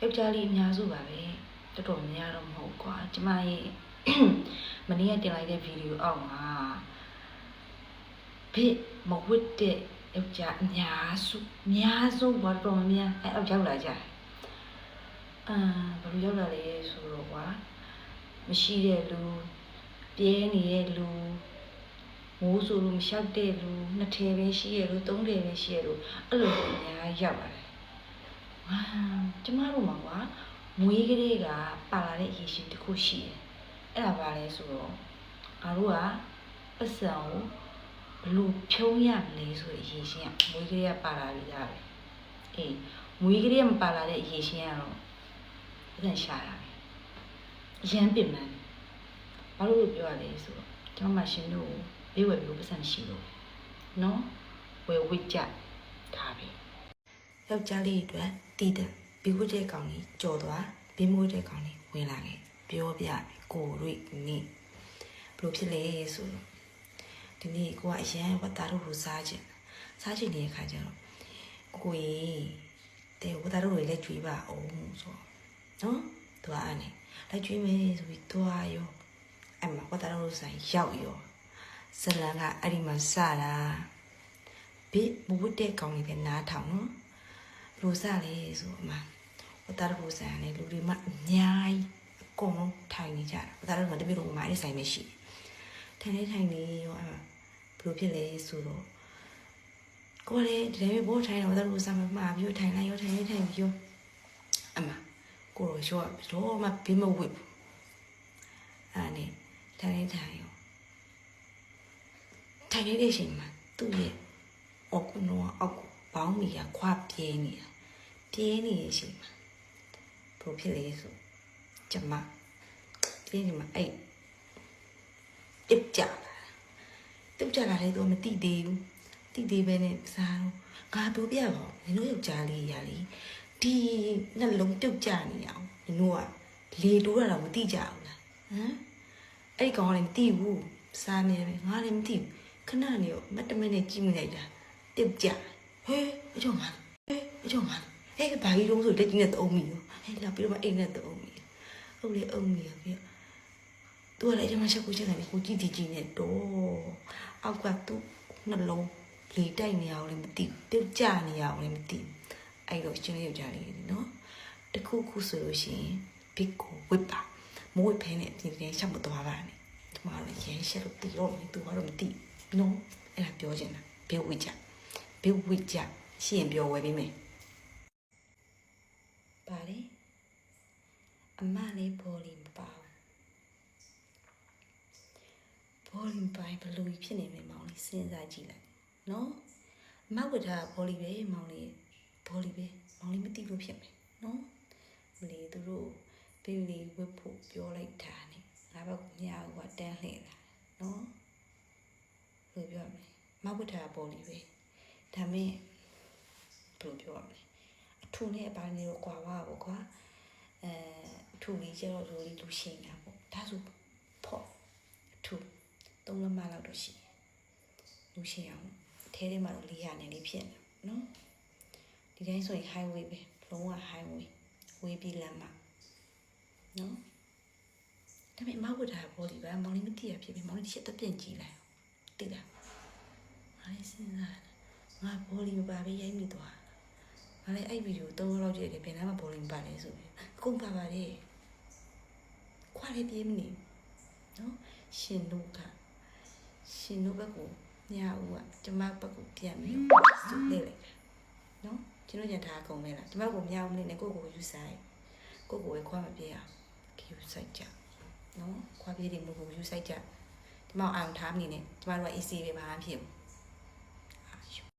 ယောက်ျားလေးအများစုပါပဲတော်တော်များတော့မဟုတ်ကွာကျမရဲ့မနေ့ကတင်လိုက်တဲ့ဗီဒီယိုအောက်မှာဘစ်မဝတ်တဲ့ယောက်ျားအများစုဘာတော်များအောက်ရောက်လာကြတယ်ဘယ်လိုရောက်လာလဲဆိုတော့ကွာမရှိတဲ့လူပြဲနေတဲ့လူမိုးဆိုလို့မလျှောက်တဲ့လူနှစ်ထည်ပဲရှိရလို့သုံးထည်ပဲရှိရလို့အဲ့လိုအများကြီးရောက်လာတယ်ကျမတို့မှာကွာမွေးကလေးကပါလာတဲ့အရေးရှင်တစ်ခုရှိတယ်အဲ့ဒါပါလဲဆိုတော့ငါတို့ကပတ်စံကိုဘလို့ဖြုံးရမလဲဆိုတဲ့အရေးရှင်ကမွေးကလေးကပါလာပြီးသားပဲအေးမွေးကလေးကမပါလာတဲ့အရေးရှင်ကတော့ပတ်စံရှာတာပဲအရန်ပင်ပန်းဘာလို့ပြောရလဲဆိုတော့ကျွန်မရှင်တို့ဘေးဝယ်ပြီးပတ်စံရှိလို့နော်ဝယ်ဝစ်ကြထားပြီယောက်ျားလေးအတွက်တည်တဲ့ဘေးဝတ်တဲ့ကောင်ကြီးကြော်သွားဘေးမွေးတဲ့ကောင်ကြီးဝင်လာခဲ့ပြောပြမယ်ကိုရိနေဘလို့ဖြစ်လဲဆိုတော့ဒီနေ့ကိုကအရန်ဝတ်သားတို့ကိုစားချင်နေတဲ့ခါကျတော့ကိုကြီးတဲ့ဝတ်သားတို့တွေလည်းကြွေးပါအောင်ဆိုနော်သူကအဲ့နဲ့လည်းကြွေးမယ်ဆိုပြီးသွားရောအဲ့မှာဝတ်သားတို့ဆိုင်ရောက်ရောဇလန်ကအဲ့ဒီမှာစတာဘေးမဝတ်တဲ့ကောင်ကြီးပဲနားထောင်နော်လူစားလေဆိုအမှဝတ်သားတို့ဆိုင်နဲ့လူတွေမှအများကြီးအကုန်လုံးထိုင်နေကြတာဝတ်သားတို့ကတပည့်တော်မှာအဲ့ဒီဆိုင်ပဲရှိထိုင်နေရောအဲ့မှာဘလို့ဖြစ်လဲဆိုတော့ကိုလည်းဒီတိုင်းဘောထိုင်တော့ဝတ်သားတို့ဆိုင်မှာပြီးထိုင်လိုက်ရောထိုင်ပြီးရောအမှကိုရောတော့မှဘေးမဝတ်ဘူးအဲ့နဲ့ထိုင်ရောထိုင်နေတဲ့အချိန်မှာသူ့ရဲ့အောက်အောက်ဘောင်းမီကခွာပြင်းနေတဲ့အချိန်မှာဘလို့ဖြစ်လဲဆိုကျမပြင်းနေမှာအဲ့တစ်ကြလာလေတော့မတိသေးဘူးတိသေးပဲနဲ့စားတော့ငါပြောပြပါနင်တို့ယောက်ျားလေးရလေဒီနှလုံးပြုတ်ကြနေအောင်နင်တို့ကလေတိုးတာတော့မတိကြဘူးလားအဲ့ကောင်ကလည်းမတိဘူးစားနေတယ်ငါလည်းမတိဘူးခဏနေရောမတ်တမနဲ့ကြည့်မိလိုက်တာပြုတ်ကြဟဲအကြောင်းမဟဲဘာကြီးလုံးဆိုလက်ကြီးနဲ့သုံးမိရောဟဲလာပြီးတော့အိမ်နဲ့သုံးမိဟုတ်လေအုံမိရောပြီးသူကလည်းကျွန်မချက်ကိုချက်တယ်ကိုကြည့်နေတော့အောက်ကသူ့နှလုံးလေတိုက်နေအောင်လည်းမသိပြုတ်ကြနေအောင်လည်းမသိအဲ့တော့ရှင်လေးယောက်ျားလေးနော်တခုဆိုလို့ရှိရင်ဘစ်ကိုဝစ်ပါမဝစ်ဖဲနဲ့ဒီနေ့ချက်မသွားပါနဲ့ဒီမှာလည်းရဲရှက်လို့တီတော့သူကတော့မသိနော်အဲ့ဒါပြောချင်တာဘေးဝစ်ကြရှရင်ပြောဝယ်ပေးမယ်ပါလေအမလေးဘောလီမပါဘောလီပိုင်းဘလူးဖြစ်နေမယ်မောင်လေးစဉ်းစားကြည့်လိုက်နော်အမဝတ်ထားဘောလီပဲမောင်လေးဘောလီပဲမောင်လေးမသိလို့ဖြစ်မယ်နော်လေသူတို့ဘေးလေးဝတ်ဖို့ပြောလိုက်တာနဲ့ငါဘက်ကမြားကတန်းလှည့်လာနော်ဘယ်လိုပြောမလဲမဝတ်ထားဘောလီပဲဒါမဲ့ဘယ်လိုပြောမလဲအထူနဲ့အပိုင်းလေးတော့ကွာပါပေါ့ကွာအထူလေးကျတော့လူရှင်းတာပေါ့ဒါဆိုဖော့အထူ3 လမလောက်တော့ရှိလူရှင်းအောင်ထဲထဲမှာတော့400နဲ့လေးဖြစ်နေနော်ဒီတိုင်းဆိုရင် highway ပဲလုံးဝ highway ဝေးပြီးလမ်းမှာနော်ဒါပေမဲ့မဟုတ်တာဘောလီပါမောင်လေးမသိရဖြစ်ပြီမောင်လေးတစ်ချက်တက်ပြန်ကြည့်လိုက်သိလားအားစဉ်းစားငါဘောလီမပါပဲရိုက်မိသွားငါလည်းအဲ့ဗီဒီယို3 လောက်ကြည့်တယ်ဘယ်နားမှာဘောလီမပါလဲဆိုပြီးအကုန်ပါပါတယ်ခွာလေးပြေးမနေနော်ရှင်တို့ဘက်ကိုညာဦးကကျမဘက်ကိုပြန်ပြီးစုလေလိုက်နော်ကျွန်တော်ညထားကုန်လဲလားကျမကိုမြောက်မနေနဲ့ကိုယူဆိုင်ကိုဝဲခွာမပြေအောင်ယူဆိုင်ကြနော်ခွာပြေးတယ်မို့ကိုယူဆိုင်ကြဒီမောင်အောင်ထားမနေနဲ့ကျမတို့က AC ပဲမအားဖြစ်ဘူး